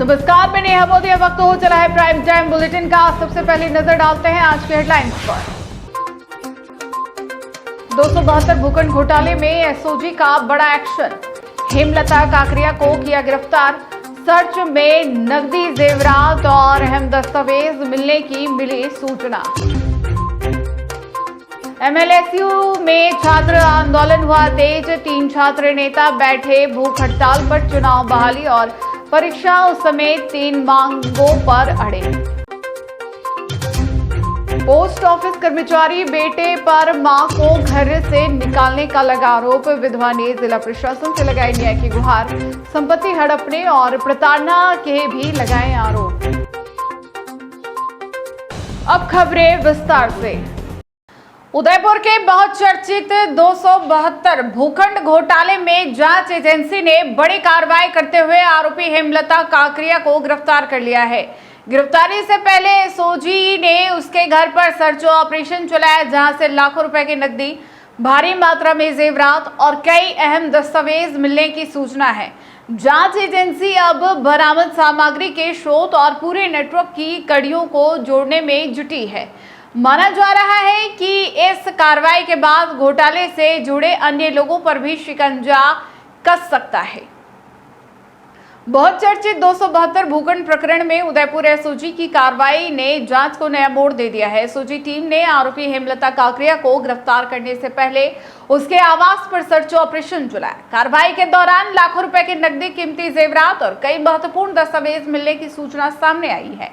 नमस्कार, मैं नेहा मोदी। वक्त हो चला है प्राइम टाइम बुलेटिन का। सबसे पहले नजर डालते हैं आज के हेडलाइंस पर। 272 भूखंड घोटाले में एसओजी का बड़ा एक्शन। हेमलता काकरिया को किया गिरफ्तार। सर्च में नकदी, जेवरात और अहम दस्तावेज मिलने की मिली सूचना। एमएलएसयू में छात्र आंदोलन हुआ तेज। 3 छात्र नेता बैठे भूख हड़ताल पर। चुनाव बहाली और परीक्षाओं समेत 3 मांगों पर अड़े। पोस्ट ऑफिस कर्मचारी बेटे पर मां को घर से निकालने का लगा आरोप। विधवा ने जिला प्रशासन से लगाई न्याय की गुहार। संपत्ति हड़पने और प्रताड़ना के भी लगाए आरोप। अब खबरें विस्तार से। उदयपुर के बहुचर्चित 272 भूखंड घोटाले में जांच एजेंसी ने बड़ी कार्रवाई करते हुए आरोपी हेमलता काकरिया को गिरफ्तार कर लिया है। गिरफ्तारी से पहले एसओजी ने उसके घर पर सर्च ऑपरेशन चलाया, जहां से लाखों रुपए की नकदी, भारी मात्रा में जेवरात और कई अहम दस्तावेज मिलने की सूचना है। जांच एजेंसी अब बरामद सामग्री के स्रोत और पूरे नेटवर्क की कड़ियों को जोड़ने में जुटी है। माना जा रहा है कि इस कार्रवाई के बाद घोटाले से जुड़े अन्य लोगों पर भी शिकंजा कस सकता है। बहुत चर्चित 272 भूखंड प्रकरण में उदयपुर एसओजी की कार्रवाई ने जांच को नया मोड़ दे दिया है। एसओजी टीम ने आरोपी हेमलता काकरिया को गिरफ्तार करने से पहले उसके आवास पर सर्च ऑपरेशन चलाया। कार्रवाई के दौरान लाखों रुपए की नकदी, कीमती जेवरात और कई महत्वपूर्ण दस्तावेज मिलने की सूचना सामने आई है।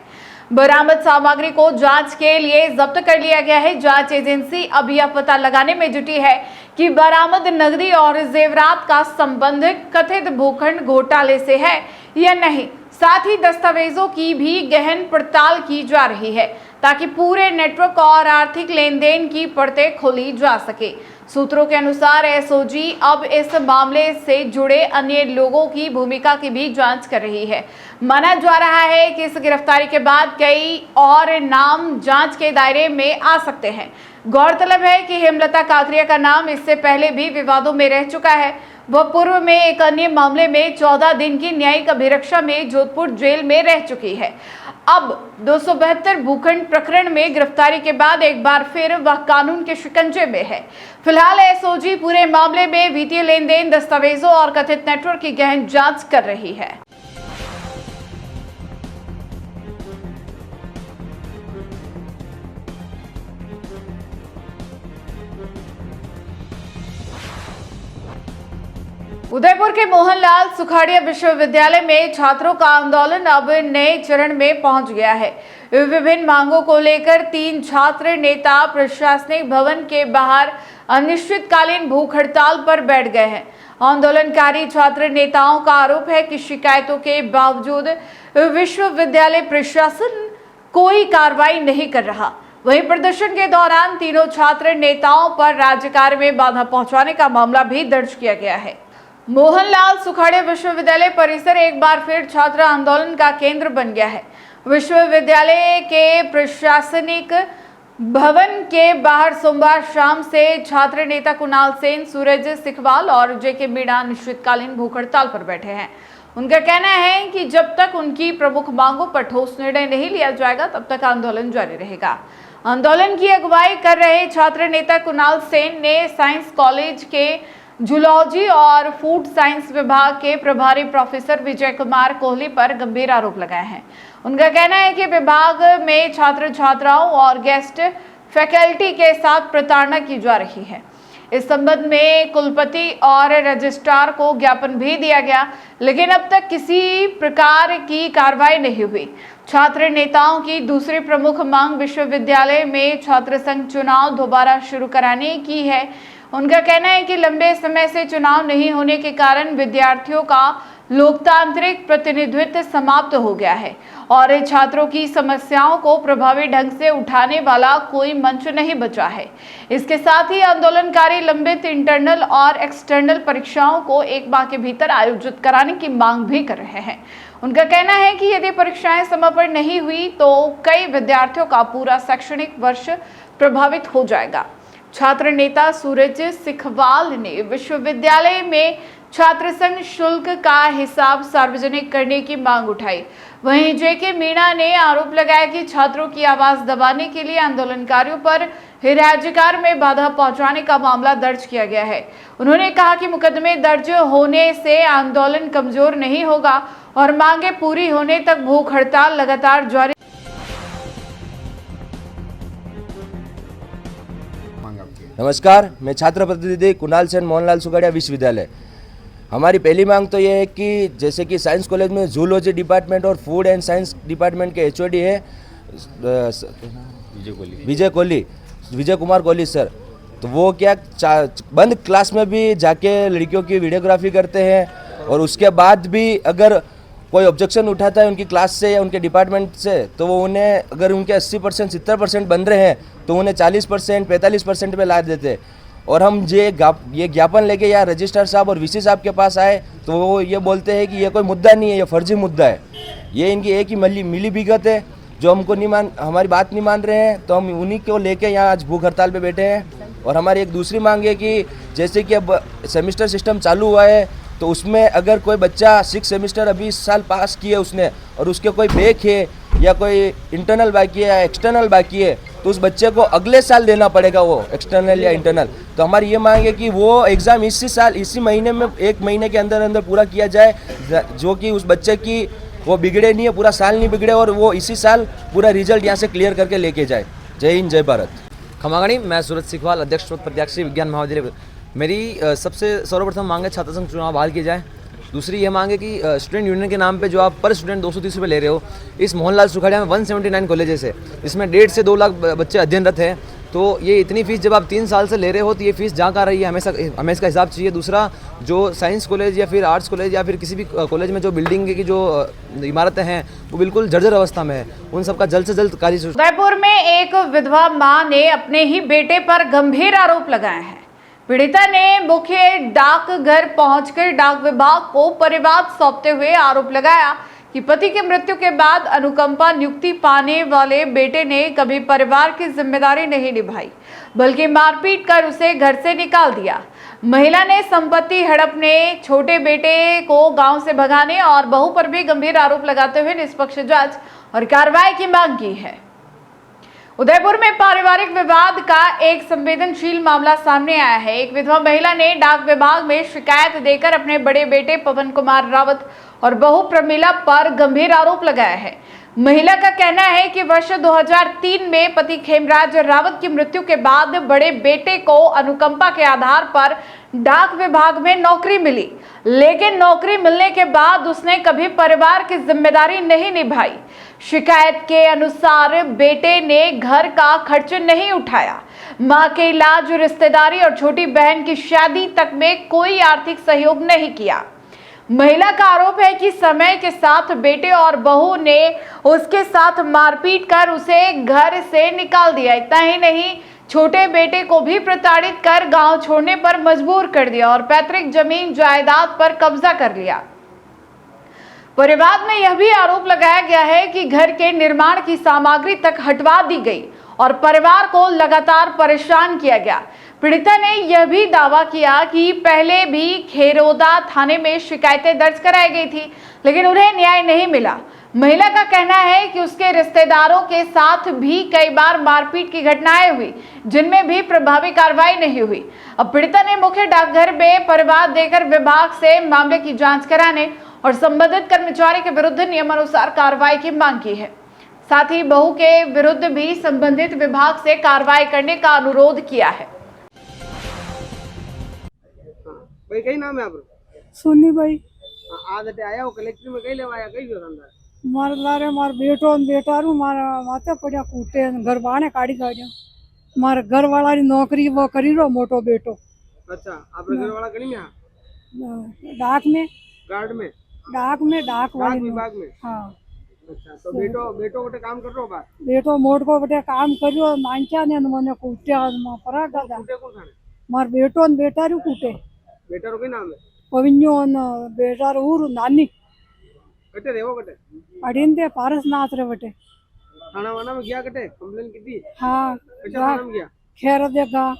बरामद सामग्री को जांच के लिए जब्त कर लिया गया है। जांच एजेंसी अब यह पता लगाने में जुटी है कि बरामद नकदी और जेवरात का संबंध कथित भूखंड घोटाले से है या नहीं। साथ ही दस्तावेजों की भी गहन पड़ताल की जा रही है, ताकि पूरे नेटवर्क और आर्थिक लेन देन की परतें खोली जा सके। सूत्रों के अनुसार एसओजी अब इस मामले से जुड़े अन्य लोगों की भूमिका की भी जांच कर रही है। माना जा रहा है कि इस गिरफ्तारी के बाद कई और नाम जांच के दायरे में आ सकते हैं। गौरतलब है कि हेमलता काकरिया का नाम इससे पहले भी विवादों में रह चुका है। वह पूर्व में एक अन्य मामले में 14 दिन की न्यायिक अभिरक्षा में जोधपुर जेल में रह चुकी है। अब 272 भूखंड प्रकरण में गिरफ्तारी के बाद एक बार फिर वह कानून के शिकंजे में है। फिलहाल एसओजी पूरे मामले में वित्तीय लेन देन, दस्तावेजों और कथित नेटवर्क की गहन जांच कर रही है। उदयपुर के मोहनलाल सुखाड़िया विश्वविद्यालय में छात्रों का आंदोलन अब नए चरण में पहुंच गया है। विभिन्न मांगों को लेकर 3 छात्र नेता प्रशासनिक भवन के बाहर अनिश्चितकालीन भूख हड़ताल पर बैठ गए हैं। आंदोलनकारी छात्र नेताओं का आरोप है कि शिकायतों के बावजूद विश्वविद्यालय प्रशासन कोई कार्रवाई नहीं कर रहा। वहीं प्रदर्शन के दौरान तीनों छात्र नेताओं पर राज्य कार्य में बाधा पहुंचाने का मामला भी दर्ज किया गया है। मोहनलाल सुखाड़िया विश्वविद्यालय परिसर एक बार फिर छात्र आंदोलन का केंद्र बन गया है। विश्वविद्यालय के प्रशासनिक भवन के बाहर सोमवार शाम से छात्र नेता कुणाल सेन, सूरज सिखवाल और जेके मीणा अनिश्चितकालीन भूख हड़ताल पर बैठे हैं। उनका कहना है कि जब तक उनकी प्रमुख मांगों पर ठोस निर्णय नहीं लिया जाएगा, तब तक आंदोलन जारी रहेगा। आंदोलन की अगुवाई कर रहे छात्र नेता कुणाल सेन ने साइंस कॉलेज के जूलॉजी और फूड साइंस विभाग के प्रभारी प्रोफेसर विजय कुमार कोहली पर गंभीर आरोप लगाए हैं। उनका कहना है कि विभाग में छात्र छात्राओं और गेस्ट फैकल्टी के साथ प्रताड़ना की जा रही है। इस संबंध में कुलपति और रजिस्ट्रार को ज्ञापन भी दिया गया, लेकिन अब तक किसी प्रकार की कार्रवाई नहीं हुई। छात्र नेताओं की दूसरी प्रमुख मांग विश्वविद्यालय में छात्र संघ चुनाव दोबारा शुरू कराने की है। उनका कहना है कि लंबे समय से चुनाव नहीं होने के कारण विद्यार्थियों का लोकतांत्रिक प्रतिनिधित्व समाप्त हो गया है और छात्रों की समस्याओं को प्रभावी ढंग से उठाने वाला कोई मंच नहीं बचा है। इसके साथ ही आंदोलनकारी लंबित इंटरनल और एक्सटर्नल परीक्षाओं को एक माह के भीतर आयोजित कराने की मांग भी कर रहे हैं। उनका कहना है कि यदि परीक्षाएं समय पर नहीं हुई तो कई विद्यार्थियों का पूरा शैक्षणिक वर्ष प्रभावित हो जाएगा। छात्र नेता सूरज सिखवाल ने विश्वविद्यालय में छात्र संघ शुल्क का हिसाब सार्वजनिक करने की मांग उठाई। वहीं जेके मीणा ने आरोप लगाया कि छात्रों की आवाज दबाने के लिए आंदोलनकारियों पर राज्यकार में बाधा पहुंचाने का मामला दर्ज किया गया है। उन्होंने कहा कि मुकदमे दर्ज होने से आंदोलन कमजोर नहीं होगा और मांगे पूरी होने तक भूख हड़ताल लगातार जारी। नमस्कार, मैं छात्र प्रतिनिधि कुणाल सेन मोहनलाल सुगाड़िया विश्वविद्यालय। हमारी पहली मांग तो ये है कि जैसे कि साइंस कॉलेज में जूलॉजी डिपार्टमेंट और फूड एंड साइंस डिपार्टमेंट के एचओडी है विजय कुमार कोहली सर, तो वो क्या बंद क्लास में भी जाके लड़कियों की वीडियोग्राफी करते हैं और उसके बाद भी अगर कोई ऑब्जेक्शन उठाता है उनकी क्लास से या उनके डिपार्टमेंट से, तो वो उन्हें अगर उनके 80% 70% बन रहे हैं तो उन्हें 40% 45% पे ला देते हैं। और हम ये ज्ञापन लेके या रजिस्ट्रार साहब और वीसी साहब के पास आए तो वो ये बोलते हैं कि ये कोई मुद्दा नहीं है, ये फर्जी मुद्दा है, ये इनकी एक ही मिली भगत है जो हमको हमारी बात नहीं मान रहे हैं। तो हम उन्हीं को लेके यहाँ आज भूख हड़ताल पे बैठे हैं। और हमारी एक दूसरी मांग है कि जैसे कि अब सेमिस्टर सिस्टम चालू हुआ है तो उसमें अगर कोई बच्चा 6 सेमिस्टर अभी इस साल पास किया उसने और उसके कोई बैक है या कोई इंटरनल बाकी है या एक्सटर्नल बाकी है तो उस बच्चे को अगले साल देना पड़ेगा वो एक्सटर्नल या इंटरनल। तो हमारी ये मांग है कि वो एग्ज़ाम इसी महीने में 1 महीने के अंदर अंदर पूरा किया जाए, जो कि उस बच्चे की वो बिगड़े नहीं है, पूरा साल नहीं बिगड़े और वो इसी साल पूरा रिजल्ट यहाँ से क्लियर करके लेके जाए। जय हिंद, जय भारत। खमागणी, मैं सूरज सिखवाल, अध्यक्ष प्रत्याशी विज्ञान महाविद्यालय। मेरी सबसे सर्वप्रथम मांग है छात्र संघ चुनाव बहाल किए जाए। दूसरी ये मांग है कि स्टूडेंट यूनियन के नाम पे जो आप पर स्टूडेंट 230 रुपये ले रहे हो, इस मोहनलाल सुखाड़िया में 179 कॉलेजेस है, इसमें 1.5 से 2 लाख बच्चे अध्ययनरत हैं। तो ये इतनी फीस जब आप 3 साल से ले रहे हो तो ये फीस जहाँ का रही है हमें इसका हिसाब चाहिए। दूसरा, जो साइंस कॉलेज या फिर आर्ट्स कॉलेज या फिर किसी भी कॉलेज में जो बिल्डिंग की जो इमारतें हैं वो बिल्कुल जर्जर अवस्था में है, उन सबका जल्द से जल्द कार्य। उदयपुर में एक विधवा मां ने अपने ही बेटे पर गंभीर आरोप लगाए हैं। पीड़िता ने मुख्य डाकघर पहुंचकर डाक विभाग को परिवाद सौंपते हुए आरोप लगाया कि पति की मृत्यु के बाद अनुकंपा नियुक्ति पाने वाले बेटे ने कभी परिवार की जिम्मेदारी नहीं निभाई, बल्कि मारपीट कर उसे घर से निकाल दिया। महिला ने संपत्ति हड़पने, छोटे बेटे को गांव से भगाने और बहू पर भी गंभीर आरोप लगाते हुए निष्पक्ष जांच और कार्रवाई की मांग की है। उदयपुर में पारिवारिक विवाद का एक संवेदनशील मामला सामने आया है। एक विधवा महिला ने डाक विभाग में शिकायत देकर अपने बड़े बेटे पवन कुमार रावत और बहू प्रमिला पर गंभीर आरोप लगाया है। महिला का कहना है कि वर्ष 2003 में पति खेमराज रावत की मृत्यु के बाद बड़े बेटे को अनुकंपा के आधार पर डाक विभाग में नौकरी मिली, लेकिन नौकरी मिलने के बाद उसने कभी परिवार की जिम्मेदारी नहीं निभाई। शिकायत के अनुसार बेटे ने घर का खर्च नहीं उठाया, मां के इलाज, रिश्तेदारी और छोटी बहन की शादी तक में कोई आर्थिक सहयोग नहीं किया। महिला का आरोप है कि समय के साथ बेटे और बहू ने उसके साथ मारपीट कर उसे घर से निकाल दिया। इतना ही नहीं, छोटे बेटे को भी प्रताड़ित कर गांव छोड़ने पर मजबूर कर दिया और पैतृक जमीन जायदाद पर कब्जा कर लिया। परिवाद में यह भी आरोप लगाया गया है कि घर के निर्माण की सामग्री तक हटवा दी गई और परिवार को लगातार परेशान किया गया। पीड़िता ने यह भी दावा किया कि पहले भी खेरोदा थाने में शिकायतें दर्ज कराई गई थी, लेकिन उन्हें न्याय नहीं मिला। महिला का कहना है कि उसके रिश्तेदारों के साथ भी कई बार मारपीट की घटनाएं हुई, जिनमें भी प्रभावी कार्रवाई नहीं हुई। अब पीड़िता ने मुख्य डाकघर में परिवाद देकर विभाग से मामले की जांच कराने और संबंधित कर्मचारी के विरुद्ध नियमानुसार कार्रवाई की मांग की है। साथ ही बहू के विरुद्ध भी संबंधित विभाग से कार्रवाई करने का अनुरोध किया है। भाई कई नाम है आप? सोनी भाई आज अटे आया हो कलेक्टर में कई लेवाया कई गयो अंदर मार लारे मार बेटो ने बेटारू मारा माथे पड़िया कूटे घर बाणे काढ़ी काढ़िया मार घर वाला री नौकरी वो करी रो मोटो बेटो। अच्छा, आपरे घर वाला कणी में? डाक में गार्ड में? डाक वाली विभाग में? हाँ। अच्छा, तो बेटो बटे काम कर रो बा? बेटो मोट को बटे काम करियो मांचा ने मने कूटिया मा परा गादा कूटे कौन थाने? मार बेटो ने बेटारू कूटे। बेटा रो कई नाम है? पविन्यो न बेटारू ऊर नानी कटे रेवो कटे? अडिंदे पारसनाथ रे बटे थाना वाना में गया कटे कंप्लेन की थी? हाँ अच्छा, थाना में गया? खेर देगा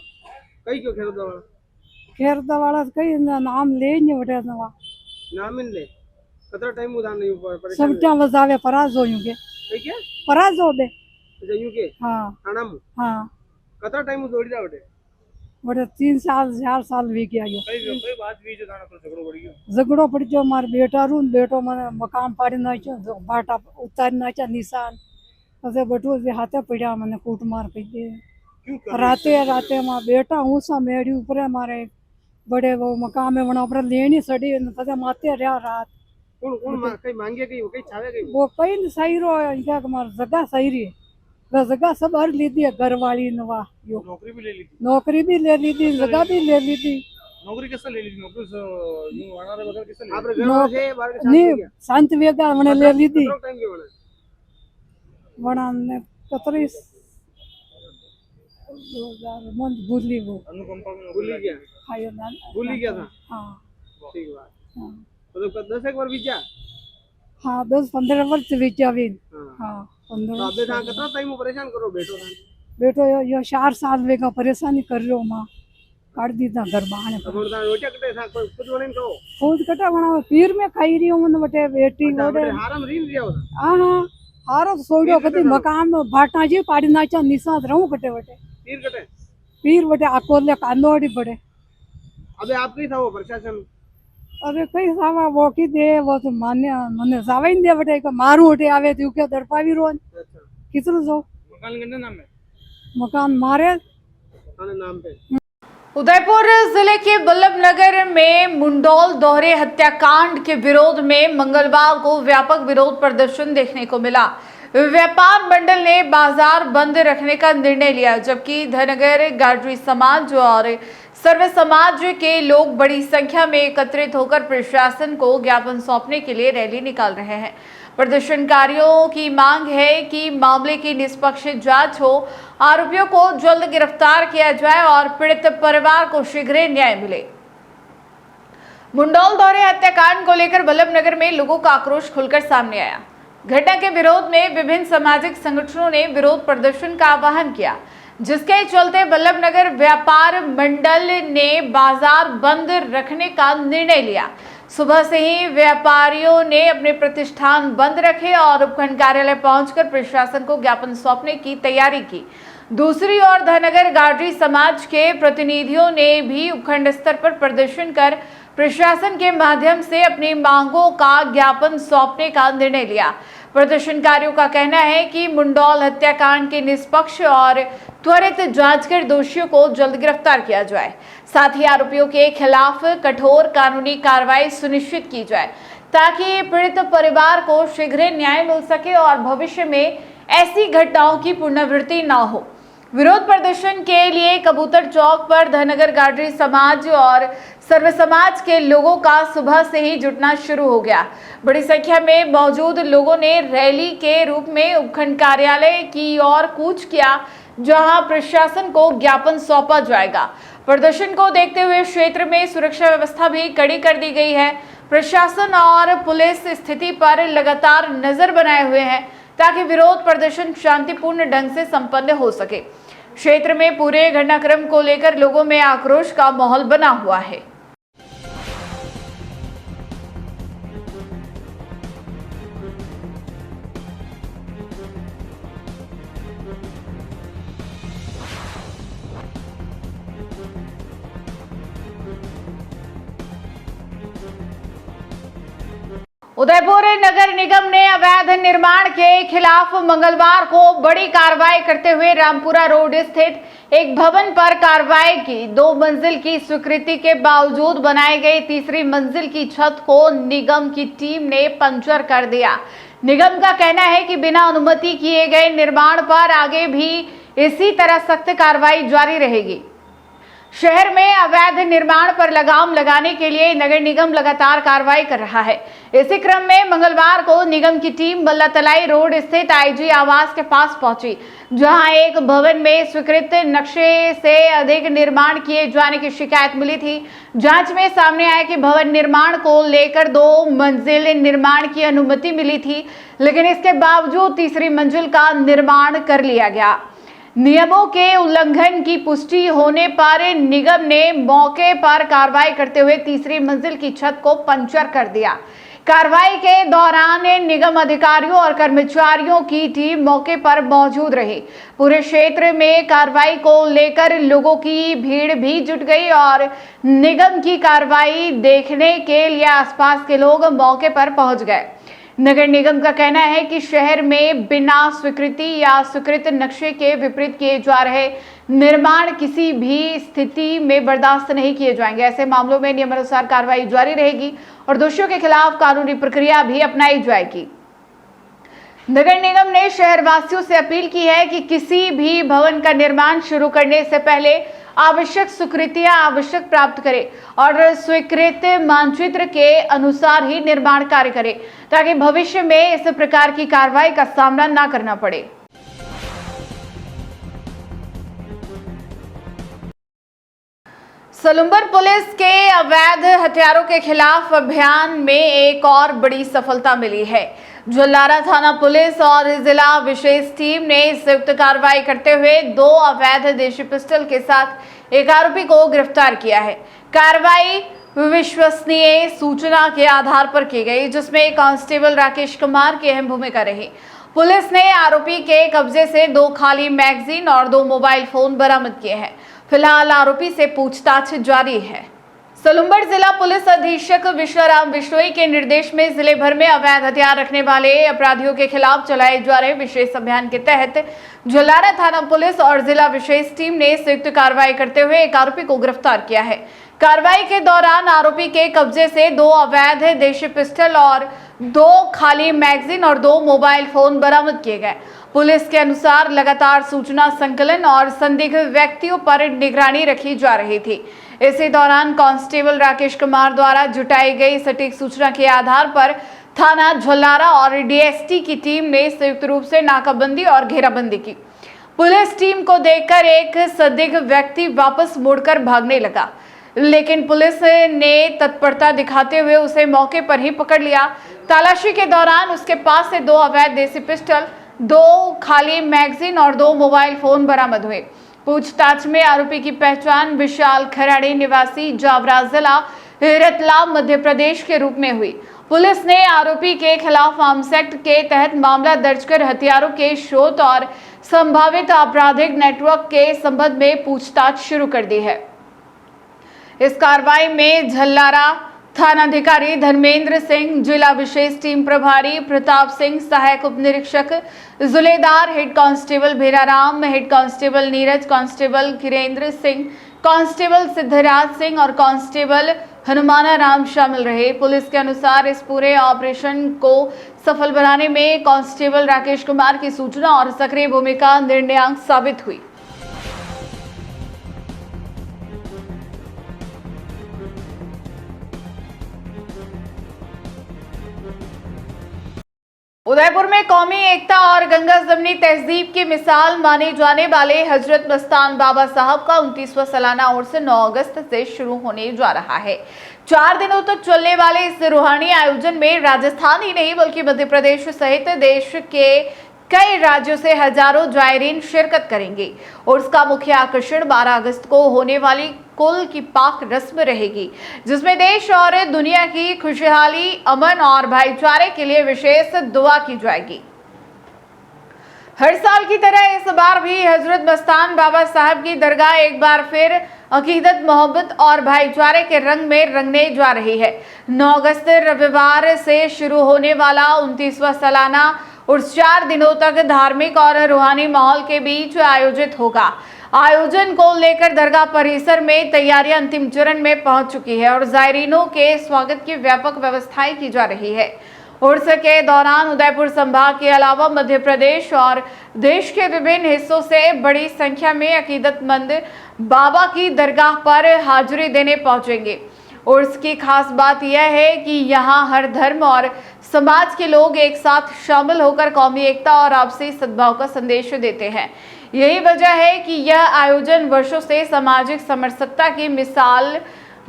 कई क्यों खेरो दवा? खेरदा वाला तो कई नाम ले नहीं बटे नवा नाम इन ले कतरा टाइम उधार नहीं ऊपर सब परेशान क्या बजावे पराज हो यूं के नहीं क्या पराज हो बे अच्छा यूं के हाँ थाना में हाँ कतरा टाइम जोड़ी जा बटे बटे 3 साल 4 साल भी गया यो कई बात भी जो थाना पर झगड़ो पड़ गयो झगड़ो पड़ जो मार बेटा रू बेटो मन मकान पाड़ी ना जो बाटा उतार ना चा निशान असे बटू जे हाथे पड़ा मने कूट मार कई दे क्यों राते राते मां बेटा हूँ सा मेड़ी ऊपर मारे बड़े वो मकान में बना ऊपर लेनी सड़ी पता माते रहा रात कौन कई मांगे कई छावे कई वो कई सही रो क्या मार जगह सही रही वह जगह सब हर ली थी घर वाली नवा यो नौकरी भी ले ली थी नौकरी भी ले ली थी जगह भी ले ली थी नौकरी किससे ले ली थी नौकरी यूं वाना रे बगैर किससे ले आपरे घर वाले से बाहर के साथ नहीं शांत वेगा मैंने ले ली थी कितना टाइम के बना बना ने 35 मन भूली वो अनुकंपा में भूल ही गया खायो ना भूल ही गया था हाँ ठीक बात हाँ मतलब 10 एक बार बीचा हाँ 10-15 वर्ष बीच अभी हाँ हाँ तो 15 अबे था कितना टाइम परेशान करो बैठो था बेटो यो 4 साल वेगा परेशानी कर रहो माँ काट दी था घर बाहर अब उनका रोटियां कटे था कोई कुछ बने तो खुद कटा बना पीर में खाई रही हूँ मन बटे बेटी हमरे हारम रीन दिया होता हाँ हाँ हारो सोड़ो कदी मकान में बाटा जी पाड़ी नाचा निशान रहूं कटे बटे तीर कटे पीर बटे अकोले कांदोड़ी बड़े अबे आप नहीं था वो प्रशासन अबे कई सावा वो की दे वो तो मान्य मने सावा ही दे बटे को मारू उठे आवे तू के दड़पावी रोन अच्छा कितरो सो मकान के नाम में मकान मारे थाने नाम पे उदयपुर जिले के बल्लभनगर में मुंडोल दोहरे हत्याकांड के विरोध में मंगलवार को व्यापक विरोध प्रदर्शन देखने को मिला। व्यापार मंडल ने बाजार बंद रखने का निर्णय लिया, जबकि धनगर गाडरी समाज और सर्व समाज के लोग बड़ी संख्या में एकत्रित होकर प्रशासन को ज्ञापन सौंपने के लिए रैली निकाल रहे हैं। प्रदर्शनकारियों की मांग है कि मामले की निष्पक्ष जांच हो, आरोपियों को जल्द गिरफ्तार किया जाए और पीड़ित परिवार को शीघ्र न्याय मिले। मुंडोल दौरे हत्याकांड को लेकर बल्लभनगर में लोगों का आक्रोश खुलकर सामने आया। घटना के विरोध में विभिन्न सामाजिक संगठनों ने विरोध प्रदर्शन का आह्वान किया, जिसके चलते बल्लभनगर व्यापार मंडल ने बाजार बंद रखने का निर्णय लिया। सुबह से ही व्यापारियों ने अपने प्रतिष्ठान बंद रखे और उपखंड कार्यालय पहुंचकर प्रशासन को ज्ञापन सौंपने की तैयारी की। दूसरी ओर धनगर गाडरी समाज के प्रतिनिधियों ने भी उपखंड स्तर पर प्रदर्शन कर प्रशासन के माध्यम से अपनी मांगों का ज्ञापन सौंपने का निर्णय लिया। प्रदर्शनकारियों का कहना है कि मुंडोल हत्याकांड की निष्पक्ष और त्वरित जांच कर दोषियों को जल्द गिरफ्तार किया जाए, साथ ही आरोपियों के खिलाफ कठोर कानूनी कार्रवाई सुनिश्चित की जाए, ताकि पीड़ित परिवार को शीघ्र न्याय मिल सके और भविष्य में ऐसी घटनाओं की पुनरावृत्ति न हो। विरोध प्रदर्शन के लिए कबूतर चौक पर धनगर गाडरी समाज और सर्व समाज के लोगों का सुबह से ही जुटना शुरू हो गया। बड़ी संख्या में मौजूद लोगों ने रैली के रूप में उपखंड कार्यालय की ओर कूच किया, जहां प्रशासन को ज्ञापन सौंपा जाएगा। प्रदर्शन को देखते हुए क्षेत्र में सुरक्षा व्यवस्था भी कड़ी कर दी गई है। प्रशासन और पुलिस स्थिति पर लगातार नजर बनाए हुए हैं, ताकि विरोध प्रदर्शन शांतिपूर्ण ढंग से संपन्न हो सके। क्षेत्र में पूरे घटनाक्रम को लेकर लोगों में आक्रोश का माहौल बना हुआ है। उदयपुर नगर निगम ने अवैध निर्माण के खिलाफ मंगलवार को बड़ी कार्रवाई करते हुए रामपुरा रोड स्थित एक भवन पर कार्रवाई की। 2 मंजिल की स्वीकृति के बावजूद बनाई गई तीसरी मंजिल की छत को निगम की टीम ने पंचर कर दिया। निगम का कहना है कि बिना अनुमति किए गए निर्माण पर आगे भी इसी तरह सख्त कार्रवाई जारी रहेगी। शहर में अवैध निर्माण पर लगाम लगाने के लिए नगर निगम लगातार कार्रवाई कर रहा है। इसी क्रम में मंगलवार को निगम की टीम बल्लातलाई रोड स्थित आईजी आवास के पास पहुंची, जहां एक भवन में स्वीकृत नक्शे से अधिक निर्माण किए जाने की शिकायत मिली थी। जांच में सामने आया कि भवन निर्माण को लेकर 2 मंजिल निर्माण की अनुमति मिली थी, लेकिन इसके बावजूद तीसरी मंजिल का निर्माण कर लिया गया। नियमों के उल्लंघन की पुष्टि होने पर निगम ने मौके पर कार्रवाई करते हुए तीसरी मंजिल की छत को पंचर कर दिया। कार्रवाई के दौरान निगम अधिकारियों और कर्मचारियों की टीम मौके पर मौजूद रही। पूरे क्षेत्र में कार्रवाई को लेकर लोगों की भीड़ भी जुट गई और निगम की कार्रवाई देखने के लिए आसपास के लोग मौके पर पहुंच गए। नगर निगम का कहना है कि शहर में बिना स्वीकृति या स्वीकृत नक्शे के विपरीत किए जा रहे निर्माण किसी भी स्थिति में बर्दाश्त नहीं किए जाएंगे। ऐसे मामलों में नियमानुसार कार्रवाई जारी रहेगी और दोषियों के खिलाफ कानूनी प्रक्रिया भी अपनाई जाएगी। नगर निगम ने शहरवासियों से अपील की है कि किसी भी भवन का निर्माण शुरू करने से पहले आवश्यक स्वीकृतियां आवश्यक प्राप्त करें और स्वीकृत मानचित्र के अनुसार ही निर्माण कार्य करें ताकि भविष्य में इस प्रकार की कार्रवाई का सामना न करना पड़े। सलुम्बर पुलिस के अवैध हथियारों के खिलाफ अभियान में एक और बड़ी सफलता मिली है। झल्लारा थाना पुलिस और जिला विशेष टीम ने संयुक्त कार्रवाई करते हुए 2 अवैध देशी पिस्टल के साथ एक आरोपी को गिरफ्तार किया है। कार्रवाई विश्वसनीय सूचना के आधार पर की गई, जिसमें कांस्टेबल राकेश कुमार की अहम भूमिका रही। पुलिस ने आरोपी के कब्जे से 2 खाली मैगजीन और 2 मोबाइल फोन बरामद किए हैं। फिलहाल आरोपी से पूछताछ जारी है। सलुम्बर जिला पुलिस अधीक्षक विश्वराम बिश्नोई के निर्देश में जिले भर में अवैध हथियार रखने वाले अपराधियों के खिलाफ चलाए जा रहे विशेष अभियान के तहत झल्लारा थाना पुलिस और जिला विशेष टीम ने संयुक्त कार्रवाई करते हुए एक आरोपी को गिरफ्तार किया है। कार्रवाई के दौरान आरोपी के कब्जे से 2 अवैध देशी पिस्टल और 2 खाली मैगजीन और 2 मोबाइल फोन बरामद किए गए। पुलिस के अनुसार लगातार सूचना संकलन और संदिग्ध व्यक्तियों पर निगरानी रखी जा रही थी। इसी दौरान कांस्टेबल राकेश कुमार द्वारा जुटाई गई सटीक सूचना के आधार पर थाना झल्लारा और डीएसटी की टीम ने संयुक्त रूप से नाकाबंदी और घेराबंदी की। पुलिस टीम को देखकर एक संदिग्ध व्यक्ति वापस मुड़कर भागने लगा, लेकिन पुलिस ने तत्परता दिखाते हुए उसे मौके पर ही पकड़ लिया। तलाशी के दौरान उसके पास से 2 अवैध देसी पिस्टल, 2 खाली मैगजीन और 2 मोबाइल फोन बरामद हुए। पूछताछ में आरोपी की पहचान विशाल खराड़ी निवासी जावरा जिला रतलाम मध्य प्रदेश के रूप में हुई। पुलिस ने आरोपी के खिलाफ आर्म्स एक्ट के तहत मामला दर्ज कर हथियारों के स्रोत और संभावित आपराधिक नेटवर्क के संबंध में पूछताछ शुरू कर दी है। इस कार्रवाई में झल्लारा थानाधिकारी धर्मेंद्र सिंह, जिला विशेष टीम प्रभारी प्रताप सिंह, सहायक उप निरीक्षक Juledar, head constable Bheraram, head constable Neeraj, constable Kirendra Singh, constable Siddhraj Singh और कांस्टेबल हनुमाना राम शामिल रहे। पुलिस के अनुसार इस पूरे ऑपरेशन को सफल बनाने में कांस्टेबल राकेश कुमार की सूचना और सक्रिय भूमिका निर्णायक साबित हुई। उदयपुर में कौमी एकता और गंगा जमनी तहजीब की मिसाल माने जाने वाले हजरत मस्तान बाबा साहब का 29वां सालाना उर्स 9 अगस्त से शुरू होने जा रहा है। 4 दिनों तक चलने वाले इस रूहानी आयोजन में राजस्थान ही नहीं बल्कि मध्य प्रदेश सहित देश के कई राज्यों से हजारों जायरीन शिरकत करेंगे। उर्स का मुख्य आकर्षण 12 अगस्त को होने वाली कुल की पाक रस्म रहेगी, जिसमें देश और दुनिया की खुशहाली, अमन और भाईचारे के लिए विशेष दुआ की जाएगी। हर साल की तरह इस बार भी हजरत मस्तान बाबा साहब की दरगाह एक बार फिर अकीदत, मोहब्बत और भाईचारे के रंग में रंगने जा रही है। 9 अगस्त रविवार से शुरू होने वाला 29वां सालाना उर्स 4 दिनों तक धार्मिक और रूहानी माहौल के बीच आयोजित होगा। आयोजन को लेकर दरगाह परिसर में तैयारियां अंतिम चरण में पहुंच चुकी है और जायरीनों के स्वागत की व्यापक व्यवस्थाएं की जा रही है। उर्स के दौरान उदयपुर संभाग के अलावा मध्य प्रदेश और देश के विभिन्न हिस्सों से बड़ी संख्या में अकीदतमंद बाबा की दरगाह पर हाजिरी देने पहुंचेंगे। उर्स की खास बात यह है कि यहाँ हर धर्म और समाज के लोग एक साथ शामिल होकर कौमी एकता और आपसी सद्भाव का संदेश देते हैं। यही वजह है कि यह आयोजन वर्षों से सामाजिक समरसता की मिसाल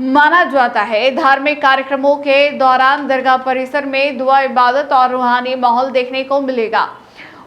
माना जाता है। धार्मिक कार्यक्रमों के दौरान दरगाह परिसर में दुआ, इबादत और रूहानी माहौल देखने को मिलेगा।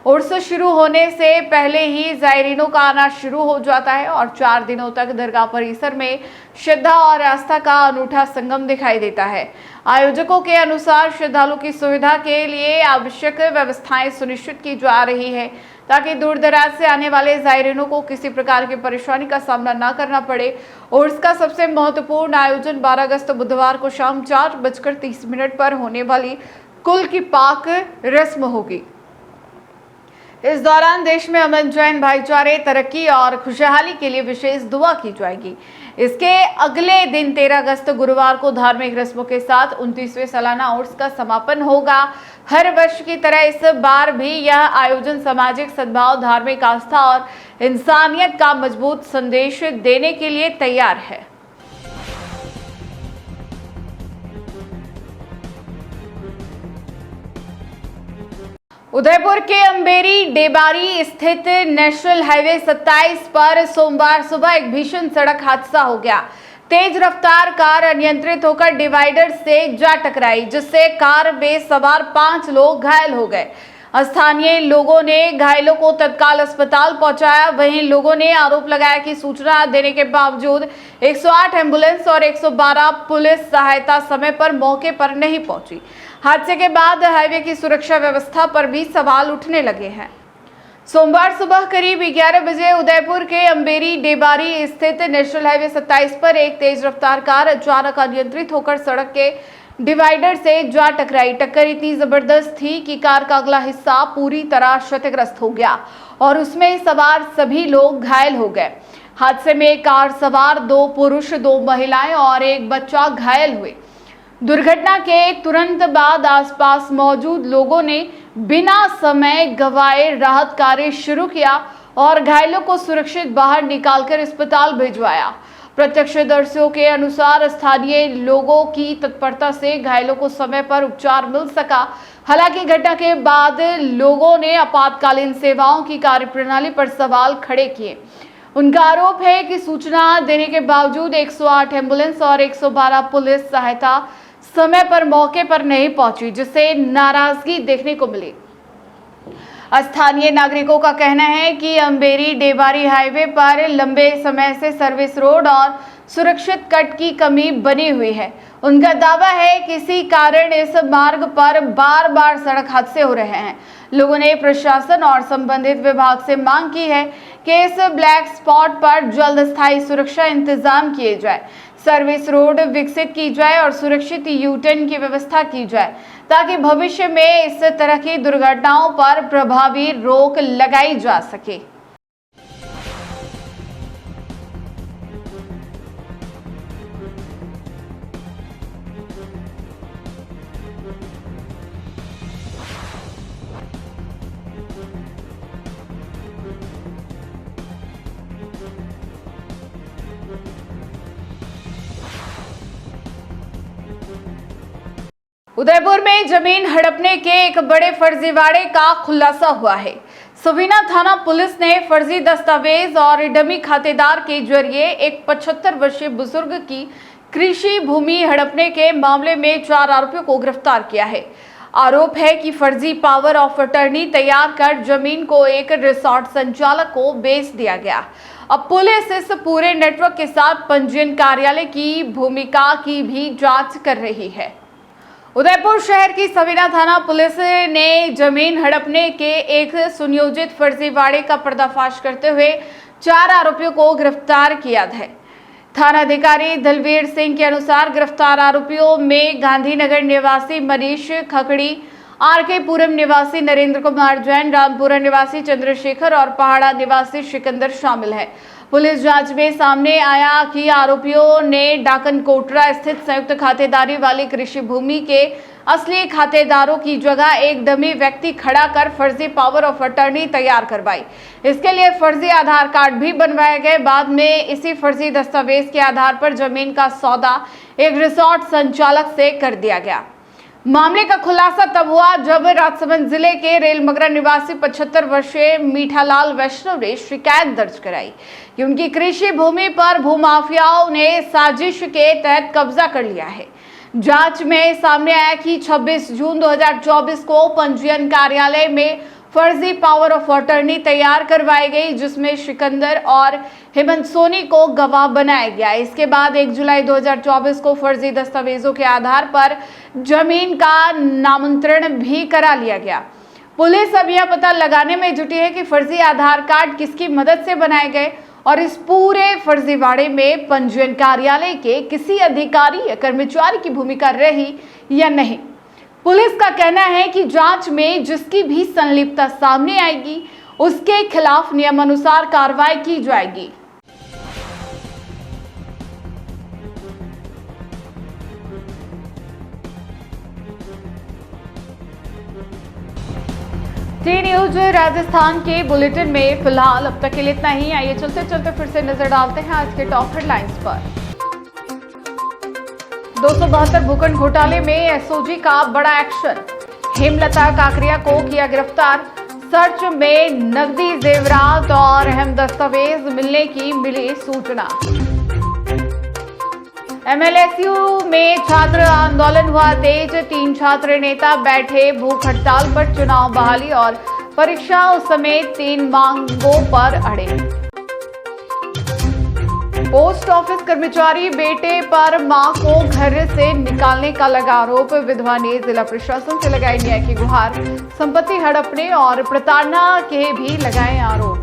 उर्स शुरू होने से पहले ही ज़ायरीनों का आना शुरू हो जाता है और 4 दिनों तक दरगाह परिसर में श्रद्धा और आस्था का अनूठा संगम दिखाई देता है। आयोजकों के अनुसार श्रद्धालुओं की सुविधा के लिए आवश्यक व्यवस्थाएं सुनिश्चित की जा रही है ताकि दूर दराज से आने वाले ज़ायरीनों को किसी प्रकार की परेशानी का सामना न करना पड़े। उर्स का सबसे महत्वपूर्ण आयोजन 12 अगस्त बुधवार को शाम 4:30 पर होने वाली कुल की पाक रस्म होगी। इस दौरान देश में अमन चैन, भाईचारे, तरक्की और खुशहाली के लिए विशेष दुआ की जाएगी। इसके अगले दिन 13 अगस्त गुरुवार को धार्मिक रस्मों के साथ 29वें सालाना उर्स का समापन होगा। हर वर्ष की तरह इस बार भी यह आयोजन सामाजिक सद्भाव, धार्मिक आस्था और इंसानियत का मजबूत संदेश देने के लिए तैयार है। उदयपुर के अंबेरी डेबारी स्थित नेशनल हाईवे 27 पर सोमवार सुबह एक भीषण सड़क हादसा हो गया। तेज रफ्तार कार अनियंत्रित होकर डिवाइडर से जा टकराई, जिससे कार में सवार 5 लोग घायल हो गए। स्थानीय लोगों ने घायलों को तत्काल अस्पताल पहुंचाया। वहीं लोगों ने आरोप लगाया कि सूचना देने के बावजूद 108 एम्बुलेंस और 112 पुलिस सहायता समय पर मौके पर नहीं पहुंची। हादसे के बाद हाईवे की सुरक्षा व्यवस्था पर भी सवाल उठने लगे हैं। सोमवार सुबह करीब 11 बजे उदयपुर के अंबेरी डेबारी स्थित नेशनल हाईवे 27 पर एक तेज रफ्तार कार अचानक अनियंत्रित होकर सड़क के डिवाइडर से जा टकराई। टक्कर इतनी जबरदस्त थी कि कार का अगला हिस्सा पूरी तरह क्षतिग्रस्त हो गया और उसमें सवार सभी लोग घायल हो गए। हादसे में कार सवार 2 पुरुष, 2 महिलाएं और एक बच्चा घायल हुए। दुर्घटना के तुरंत बाद आसपास मौजूद लोगों ने बिना समय गंवाए राहत कार्य शुरू किया और घायलों को सुरक्षित बाहर निकालकर अस्पताल भिजवाया। प्रत्यक्षदर्शियों के अनुसार स्थानीय लोगों की तत्परता से घायलों को समय पर उपचार मिल सका। हालांकि घटना के बाद लोगों ने आपातकालीन सेवाओं की कार्यप्रणाली पर सवाल खड़े किए। उनका आरोप है कि सूचना देने के बावजूद 108 एम्बुलेंस और 112 पुलिस सहायता समय पर मौके पर नहीं पहुंची, जिससे नाराजगी देखने को मिली। स्थानीय नागरिकों का कहना है कि अंबेरी डेबारी हाईवे पर लंबे समय से सर्विस रोड और सुरक्षित कट की कमी बनी हुई है। उनका दावा है कि किसी कारण इस मार्ग पर बार-बार सड़क हादसे हो रहे हैं। लोगों ने प्रशासन और संबंधित विभाग से मांग की है कि इस ब्लैक स्पॉट पर जल्द स्थायी सुरक्षा इंतजाम किए जाए, सर्विस रोड विकसित की जाए और सुरक्षित यू-टर्न की व्यवस्था की जाए ताकि भविष्य में इस तरह की दुर्घटनाओं पर प्रभावी रोक लगाई जा सके। उदयपुर में जमीन हड़पने के एक बड़े फर्जीवाड़े का खुलासा हुआ है। सवीना थाना पुलिस ने फर्जी दस्तावेज और डमी खातेदार के जरिए एक 75 वर्षीय बुजुर्ग की कृषि भूमि हड़पने के मामले में 4 आरोपियों को गिरफ्तार किया है। आरोप है कि फर्जी पावर ऑफ अटर्नी तैयार कर जमीन को एक रिसोर्ट संचालक को बेच दिया गया। अब पुलिस इस पूरे नेटवर्क के साथ पंजीयन कार्यालय की भूमिका की भी जांच कर रही है। उदयपुर शहर की सवीना थाना पुलिस ने जमीन हड़पने के एक सुनियोजित फर्जीवाड़े का पर्दाफाश करते हुए 4 आरोपियों को गिरफ्तार किया है। थानाधिकारी दलवीर सिंह के अनुसार गिरफ्तार आरोपियों में गांधीनगर निवासी मनीष खकड़ी, आरके पुरम निवासी नरेंद्र कुमार जैन, रामपुरा निवासी चंद्रशेखर और पहाड़ा निवासी सिकंदर शामिल है। पुलिस जांच में सामने आया कि आरोपियों ने डाकन कोटरा स्थित संयुक्त खातेदारी वाली कृषि भूमि के असली खातेदारों की जगह एक डमी व्यक्ति खड़ा कर फर्जी पावर ऑफ अटर्नी तैयार करवाई। इसके लिए फर्जी आधार कार्ड भी बनवाए गए। बाद में इसी फर्जी दस्तावेज के आधार पर जमीन का सौदा एक रिसोर्ट संचालक से कर दिया गया। मामले का खुलासा तब हुआ जब राजसमंद जिले के रेलमगरा निवासी 75 वर्षीय मीठालाल वैष्णव ने शिकायत दर्ज कराई कि उनकी कृषि भूमि पर भूमाफियाओं ने साजिश के तहत कब्जा कर लिया है। जांच में सामने आया कि 26 जून 2024 को पंजीयन कार्यालय में फर्जी पावर ऑफ अटॉर्नी तैयार करवाई गई, जिसमें सिकंदर और हेमंत सोनी को गवाह बनाया गया। इसके बाद 1 जुलाई 2024 को फर्जी दस्तावेजों के आधार पर जमीन का नामांतरण भी करा लिया गया। पुलिस अब यह पता लगाने में जुटी है कि फर्जी आधार कार्ड किसकी मदद से बनाए गए और इस पूरे फर्जीवाड़े में पंजीयन कार्यालय के किसी अधिकारी या कर्मचारी की भूमिका रही या नहीं। पुलिस का कहना है कि जांच में जिसकी भी संलिप्तता सामने आएगी उसके खिलाफ नियमानुसार कार्रवाई की जाएगी। टी न्यूज राजस्थान के बुलेटिन में फिलहाल अब तक के लिए इतना ही। आइए चलते चलते फिर से नजर डालते हैं आज के टॉप हेडलाइंस पर। 272 भूखंड घोटाले में एसओजी का बड़ा एक्शन, हेमलता काकरिया को किया गिरफ्तार। सर्च में नकदी, जेवरात और अहम दस्तावेज मिलने की मिली सूचना। एमएलएसयू में छात्र आंदोलन हुआ तेज, 3 छात्र नेता बैठे भूख हड़ताल पर। चुनाव बहाली और परीक्षाओं समेत 3 मांगों पर अड़े। पोस्ट ऑफिस कर्मचारी बेटे पर मां को घर से निकालने का लगा आरोप, विधवा ने जिला प्रशासन से लगाई न्याय की गुहार। संपत्ति हड़पने और प्रताड़ना के भी लगाए आरोप।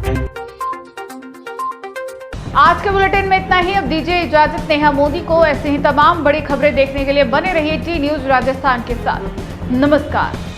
आज के बुलेटिन में इतना ही। अब दीजिए इजाजत नेहा मोदी को। ऐसे ही तमाम बड़ी खबरें देखने के लिए बने रहिए टी न्यूज राजस्थान के साथ। नमस्कार।